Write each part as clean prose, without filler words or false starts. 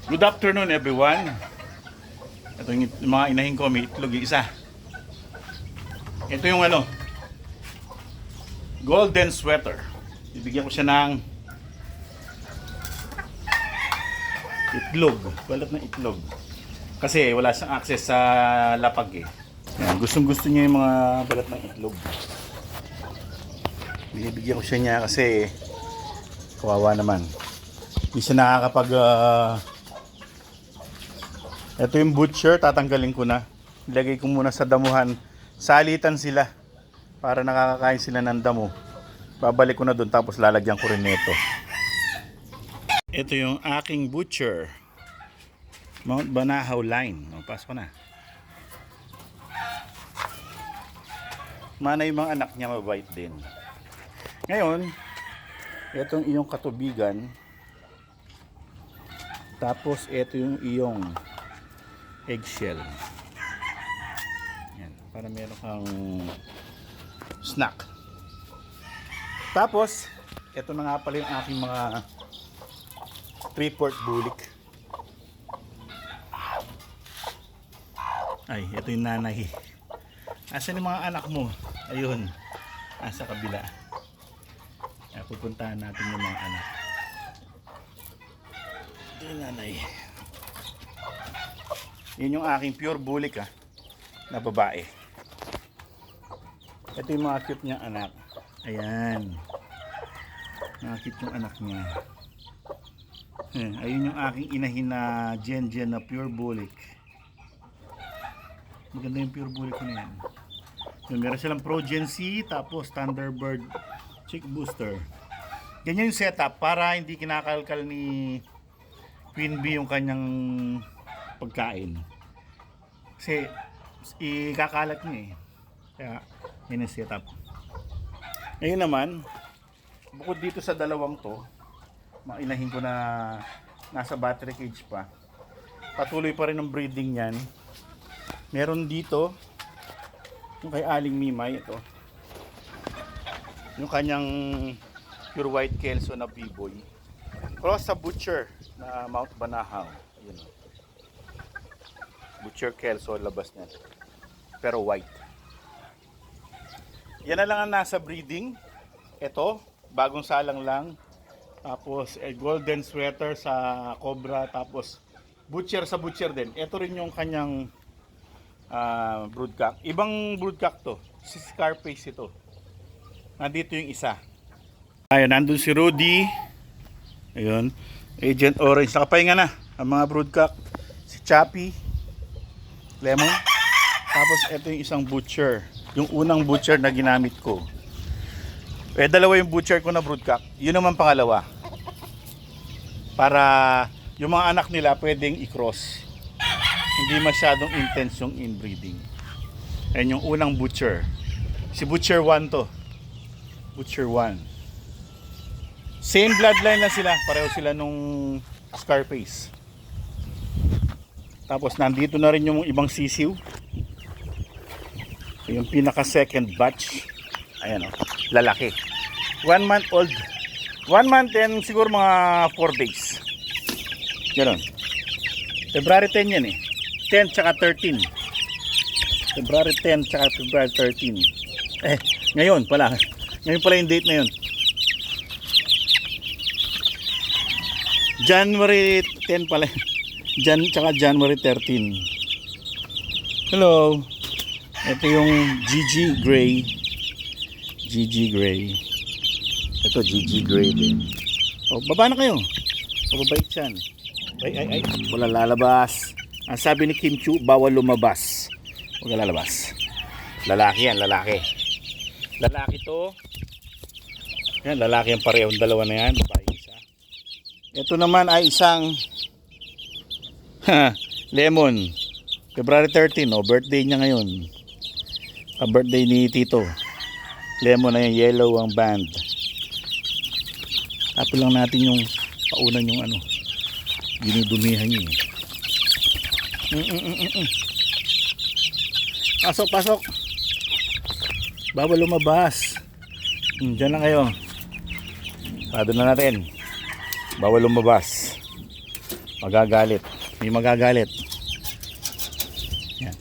Good afternoon everyone. Ito yung mga inahin ko, may itlog yung isa. Ito yung golden sweater. Bibigyan ko siya ng itlog, balat ng itlog. Kasi wala siyang access sa lapag eh. Yan, gustong gusto niya yung mga balat ng itlog. Binibigyan ko siya niya kasi kawawa naman. Hindi siya nakakapag ito yung butcher, tatanggalin ko na. Ilagay ko muna sa damuhan. Salitan sila para nakakakain sila ng damo. Babalik ko na doon tapos lalagyan ko rin nito. Ito yung aking butcher. Mount Banahaw line. Pasok na. Mana yung mga anak niya, mabait din. Ngayon, itong iyong katubigan. Tapos ito yung iyong eggshell. Yan, para meron kang snack. Tapos, ito na nga pala yung aking mga 3/4 bulik. Ay, ito yung nanay. Asan yung mga anak mo? Ayun, nasa kabila. Kaya pupuntahan natin yung mga anak. Ito yung nanay. Yun yung aking pure bulik na babae. Ito yung mga cute niyang anak. Ayan. Mga cute yung anak niya. Ayun yung aking inahin na Gen na pure bulik. Maganda yung pure bulik na yan. Yung meron silang Progency, tapos Thunderbird Chick Booster. Ganyan yung setup para hindi kinakalkal ni Queen Bee yung kanyang pagkain. Kasi ikakalat niya eh. Kaya yun ang setup. Ngayon naman, bukod dito sa dalawang to, mainahin ko na nasa battery cage pa. Patuloy pa rin ang breeding niyan. Meron dito yung kay Aling Mimay, ito. Yung kanyang pure white Kelso na B-boy. Cross sa butcher na Mount Banahaw. Ayun. Butcher Kelso labas niya. Pero white. Yan na lang ang nasa breeding. Ito, bagong salang lang. Tapos golden sweater sa Cobra. Tapos butcher sa butcher din. Ito rin yung kanyang broodcock. Ibang broodcock to. Si Scarface ito. Nandito yung isa. Ayun, nandun si Rudy. Ayun. Agent Orange. Nakapahinga na ang mga broodcock. Si Chappy. Lemon. Tapos ito yung isang butcher. Yung unang butcher na ginamit ko. Dalawa yung butcher ko na broodcock. Yun naman pangalawa. Para yung mga anak nila pwedeng i-cross. Hindi masyadong intense yung inbreeding. Ayan yung unang butcher. Si Butcher 1 to. Butcher 1. Same bloodline lang sila. Pareho sila nung Scarface. Tapos nandito na rin yung ibang sisiw. Yung pinaka second batch. Ayan o. Lalaki. 1 month old. 1 month and siguro mga 4 days. Ganon. February 10 yan eh. 10 tsaka 13. February 10 tsaka February 13. Ngayon pala. Ngayon pala yung date na yun. January 10 pala. Tsaka January 13. Hello. Ito yung GG Gray. GG Gray. Ito GG Gray din. O, baba na kayo. Pababait yan. Ay. Wala lalabas. Ang sabi ni Kim Chu, bawal lumabas. Huwag lalabas. Lalaki yan, lalaki. Lalaki to. Yan, lalaki ang parehong dalawa na yan. Babae isa. Ito naman ay isang Lemon. February 13, birthday niya ngayon. Birthday ni Tito. Lemon na yung yellow ang band. Tapos lang natin yung paunan yung dinidumihan niya. Pasok. Bawal lumabas. Diyan lang kayo. Pado na natin. Bawal lumabas. Magagalit. May magagalit. Yan.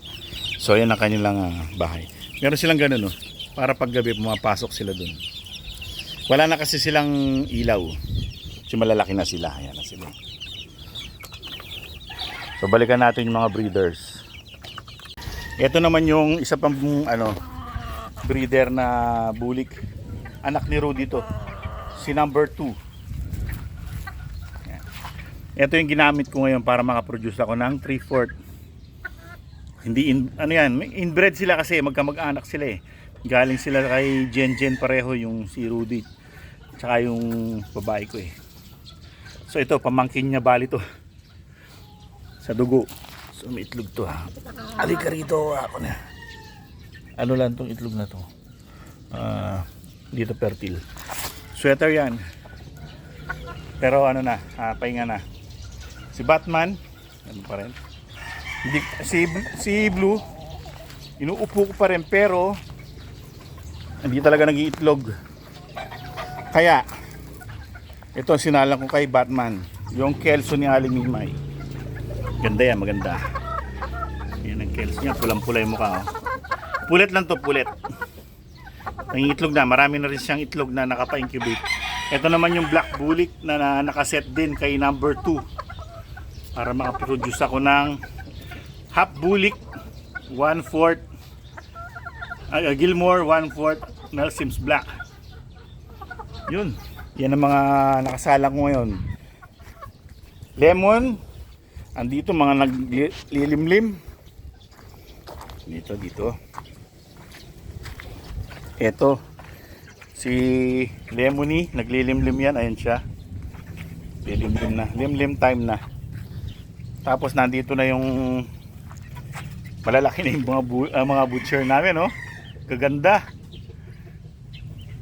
So yan ang kanilang bahay. Meron silang ganun, no? Para paggabi pumapasok sila dun. Wala na kasi silang ilaw. So malalaki na sila. Ayan na sila. So balikan natin yung mga breeders. Ito naman yung isa pang breeder na bulik. Anak ni Rudy to. Si number 2. Ito yung ginamit ko ngayon para makaproduce ako ng 3/4. Hindi inbred sila kasi magkamag-anak sila eh. Galing sila kay Jen pareho, yung si Rudy tsaka yung babae ko eh. So ito pamangkin niya bali to. Sa dugo. So may itlog to ha. Halika rito ako na. Ano lang tong itlog na to? Dito fertile. Sweater yan. Pero ano na, pahinga na. Si Batman, ano pa rin. Hindi, si Blue, inuupo ko pa rin pero hindi talaga nag-iitlog. Kaya, ito sinalang ko kay Batman. Yung Kelso ni Aling Mimay. Ganda yan, maganda. Yan ang Kelso niya, pulang-pula yung mukha. Oh. Pulet lang to, pulet. Nangiitlog na, marami na rin siyang itlog na nakapa-incubate. Ito naman yung black bulik na nakaset din kay number 2 para makaproduce ako ng half bulik 1/4 Gilmore 1/4 Melsims black. Yun, yan ang mga nakasalang ko ngayon. Lemon andito, mga naglilimlim dito. Eto si Lemony, naglilimlim yan, ayun siya. Lilimlim na, limlim time na. Tapos nandito na yung malalaki na yung mga butcher namin, no? Kaganda.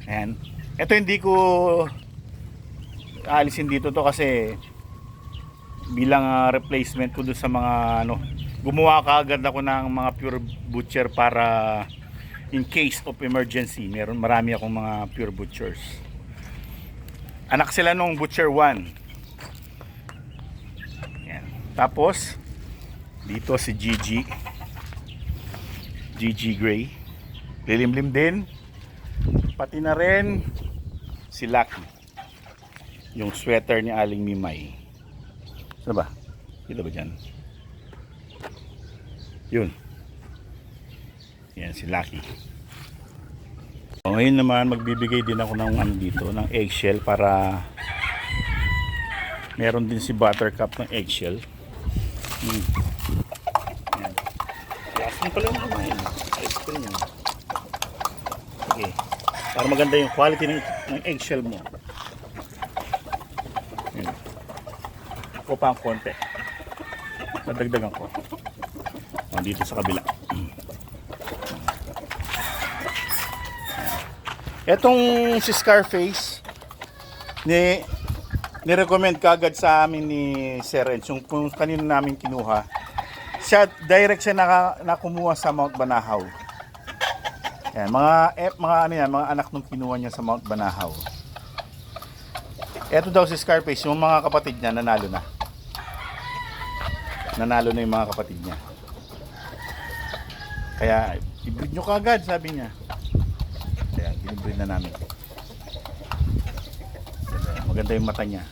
Ayan. Ito hindi ko aalisin dito to kasi bilang replacement ko dun sa mga gumawa kaagad ako ng mga pure butcher para in case of emergency. Marami akong mga pure butchers. Anak sila nung butcher 1. Yan. Tapos dito si Gigi Gray. Lilimlim din. Pati na rin si Lucky. Yung sweater ni Aling Mimay. Ano ba? Dito ba dyan? Yun. Yan si Lucky. Ngayon naman magbibigay din ako ng dito, ng eggshell para meron din si Buttercup ng eggshell. Yan. Last mo pala naman yun. Ice cream yan. Okay. Para maganda yung quality ng eggshell mo. Yan. Ako pa ang konti. Nadagdagan ko. Dito sa kabila. Etong si Scarface ni-recommend kagad sa amin ni Sir Renz, yung kanino namin kinuha. Siya direct siya nakumuha sa Mount Banahaw. Yan, mga anak nung kinuha niya sa Mount Banahaw. Eto daw si Scarface, yung mga kapatid niya nanalo na. Nanalo na yung mga kapatid niya. Kaya i-breed nyo kagad, sabi niya. Kaya ginibreed na namin. Maganda yung mata niya.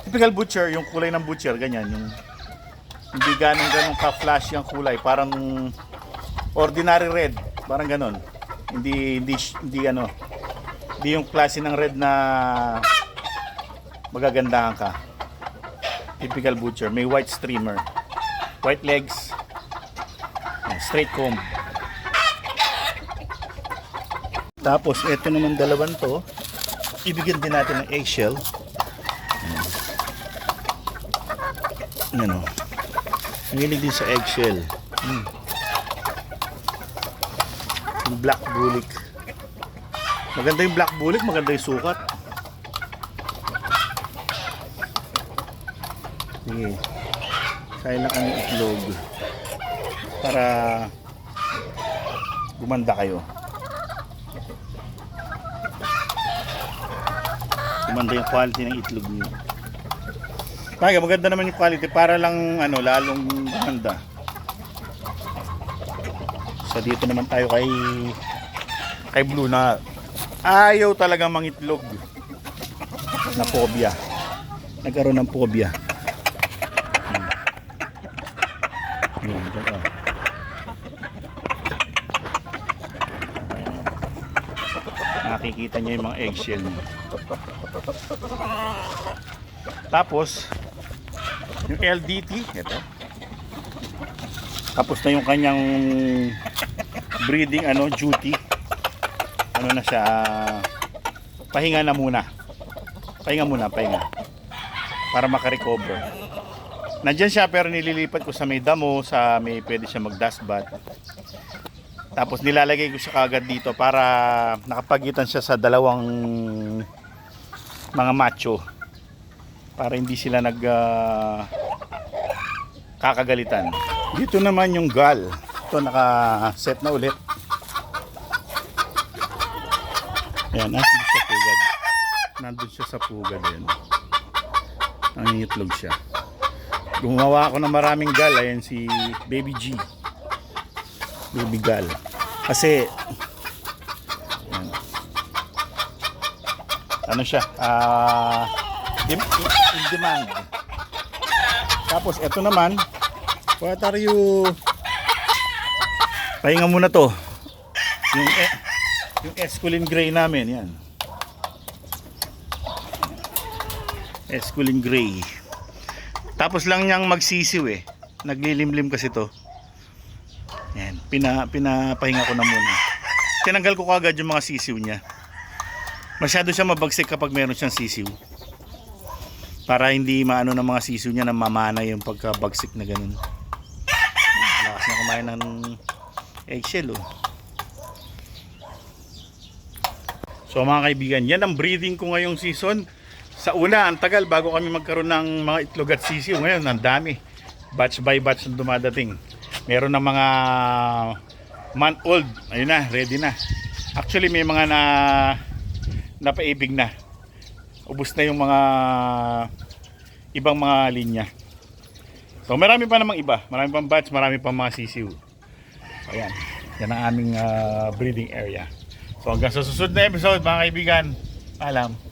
Typical butcher, yung kulay ng butcher, ganyan. Yung hindi ganong ka-flash yung kulay. Parang ordinary red. Parang ganon. Hindi yung klase ng red na magagandahan ka. Typical butcher. May white streamer. White legs. Straight comb. Tapos ito naman dalawan to, ibigyan din natin ng eggshell. Ano? Nanginig din sa eggshell. Yung black bulik. Maganda yung black bulik, maganda yung sukat. Sige. Kaya lang ang itlog para gumanda kayo. Gumanda yung quality ng itlog niyo. Bagay, maganda naman yung quality para lang ano, lalong maganda. So dito naman tayo kay Blue na ayaw talaga mangitlog. Na phobia. Nagkaroon ng phobia. Yun, dito. Nakikita niya yung mga eggshell niya. Tapos yung LDT, ito. Tapos na yung kanyang breeding duty. Ano na siya, pahinga na muna. Pahinga. Para makarecover. Nandiyan siya pero nililipat ko sa may damo, sa may pwede siya mag-dust bath. Tapos nilalagay ko siya kagad dito para nakapagitan siya sa dalawang mga macho. Para hindi sila kakagalitan. Dito naman yung gal. Ito naka-set na ulit. Ayan, nandun siya pugad. Nandun siya sa pugad. Ayan. Nangingitlog siya. Gumawa ako ng maraming gal. Ayan si Baby G. Baby gal. Kasi ayan, ano siya? In demand. Tapos ito naman, what are you? Pahinga muna to. Yung Esculin Gray namin, yan. Esculin Gray. Tapos lang niyang magsisiw eh. Naglilimlim kasi to. Yan, pinapahinga ko na muna. Tinanggal ko kagad yung mga sisiw niya. Masyado siya mabagsik kapag meron siyang sisiw. Para hindi maano ng mga sisiw niya na mamana yung pagkabagsik na ganun. Lakas na kumain ng eggshell oh. So mga kaibigan, yan ang breeding ko ngayong season. Sa una, ang tagal bago kami magkaroon ng mga itlog at sisiw. Ngayon, ang dami. Batch by batch na dumadating. Meron ng mga month old. Ayun na, ready na. Actually, may mga napaibig na. Ubus na yung mga ibang mga linya. So marami pa namang iba. Marami pang batch, marami pang mga sisiw. So ayan. Yan ang aming breeding area. So hanggang sa susunod na episode mga kaibigan. Paalam.